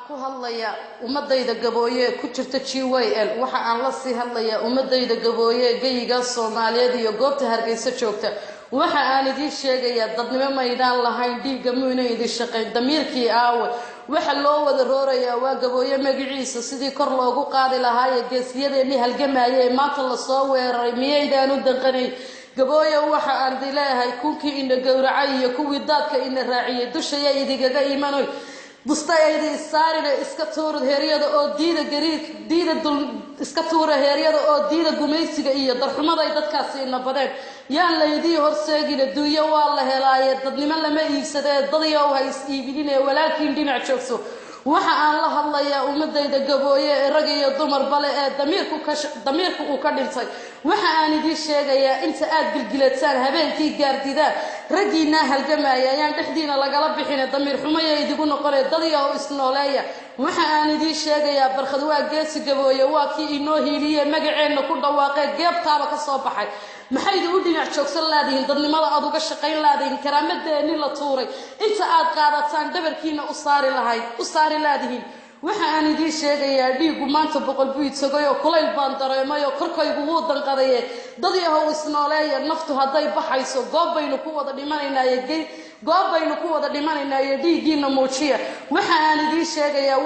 ku hadlaya ummadayda gabooye ku jirta GYL waxa aan la sii hadlaya ummadayda gabooye geyiga Soomaaliyeed iyo goobta Hargeysa joogta waxa aan idin sheegaya dadnimo maydaan lahayn dhiiga muuna idin shaqeyn damiirkii aawe waxa loo wada rooraya waa gabooye magaciisa sidii kor loogu qaadi lahaa geesiyadeeni halgamaayay maanta la soo weeraray miyaydaan u danqanay gabooye waxa aan dileeyahay kunkii ina gowracay iyo kuwii daadka ina raaciyay dushaya idigaga iimanoy bustayda saarina iska tuur heeriyada oo diida dul iska tuur heeriyada oo diida gumaysiga iyo darxumada ay dadkaasi ina badeen yaan leedii horseegina duuyo waa la helaaye dadnimo lama iibsadee dadiyo way is iibineen walaakiin dhinac joogso waxa aan la hadlayaa ummadayda gabooye rag iyo dumar bale ee damiirku uu ka dhintay waxa aan idin sheegayaa inta aad gilgilataan habeenkii gaardidaan ragiina halgamaaya ayaan dhexdiina lagala bixin damiir xumaye idigu noqonay dadiyo isnooleeya waxa aan idin sheegayaa barxad waa geesi gabooye waa kii inoo hiiliye magaceena ku dhawaaqay geebtaaba ka soo baxay maxay u dhinac joogsan laadiin dadnimada aad uga shaqayn laadiin karaamadeeni la tuuray inta aad qaadataan dabarkiina u saari laadiin waxa aan idin sheegayaa dhiigu maanta boqol buu isagoo kulayl baan dareemay oo korkaygu wuu danqaday dadiyahow isnooleeya naftu haday baxayso goob baynu ku wada dhimanaynaa dhiigiina muujiya waxa aan idin sheegayaa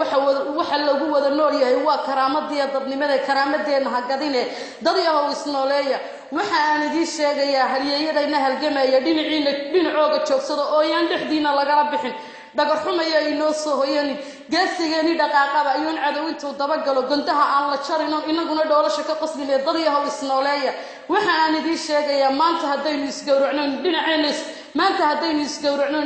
waxa lagu wada nool yahay waa karaamadii dadnimada karaamadeenna hagadine dadiyahow isnooleeya waxa aan idin sheegayaa halyeeyadayna halgamaya dhinacooga joogsada oo yaan dhexdiina lagala bixin dhagar xumaya inoo soo hoyani geesigeeni dhaqaaqaba ayuun cadow intuu daba galo gontaha aan la jarin inaguna dhoolasha ka qasbinay dadiyahow isnooleeya waxa aan idin sheegayaa maanta haddaynu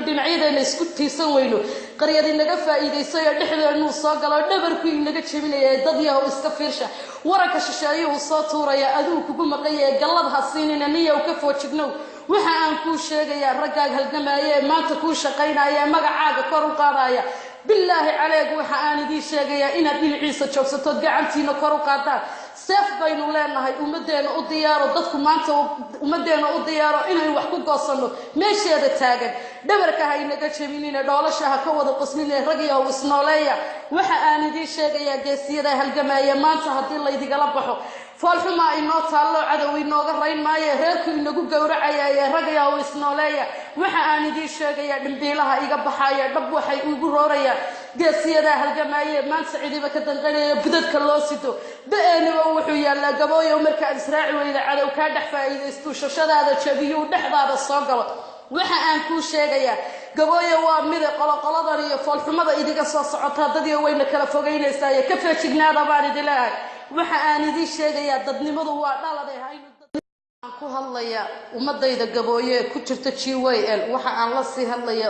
dhinacyadeenna isku tiisan weyno qaryad inaga faa'iideysay dhexdeenu soo galo dhabarku inaga jabinaya dadiyahow iska fiirsha waranka shisheeyuu soo tuuraya aduu kugu maqayay gallad hasiinina niyow ka foojignow waxa aan ku sheegayaa raggaag halgamaayay maanta ku shaqaynaya magacaaga kor u qaadaya بالله عليك وحان دي شيغيا ان دينعيسا جوجساتو gacantiina kor u qaadaan seef baynu leenahay umadeena u diyaaro dadku maanta umadeena u diyaaro inay wax ku goosano meesheeda taagan dhabarka haynaga jabinina dhoolashaha ka wada qoslinay rag iyo isnooleeya waxa aan idin sheegayaa geesiyada halgamaaya maanta hadii la idigala baxo falxuma inoo taalo cadow inooga rayn maayo reerku inagu gowracaya rag iyo isnooleeya waxa aan idin sheegayaa dhimbiilaha iga baxaya dhab waxay ugu roorayaan geesiyada halgamaaya maanta cidiba ka danqanaya budadka loo sito beenimo wuxuu yaala gabooyo marka israaci weyda cadow ka dhex faa'iideysto shashadaada jabiyo dhexdaada soo galo waxa aan ku sheegayaa gabooyo waa mid qolqoladan iyo falxumada idiga soo socota dadiyo wayna kala fogeynaysaa ka feejignaada baan idilaahay waxa aan idin sheegayaa dadnimadu waa dhaladay hayno ku hadlaya ummadayda gabooye ku jirta GYL waxa aan la sii hadlaya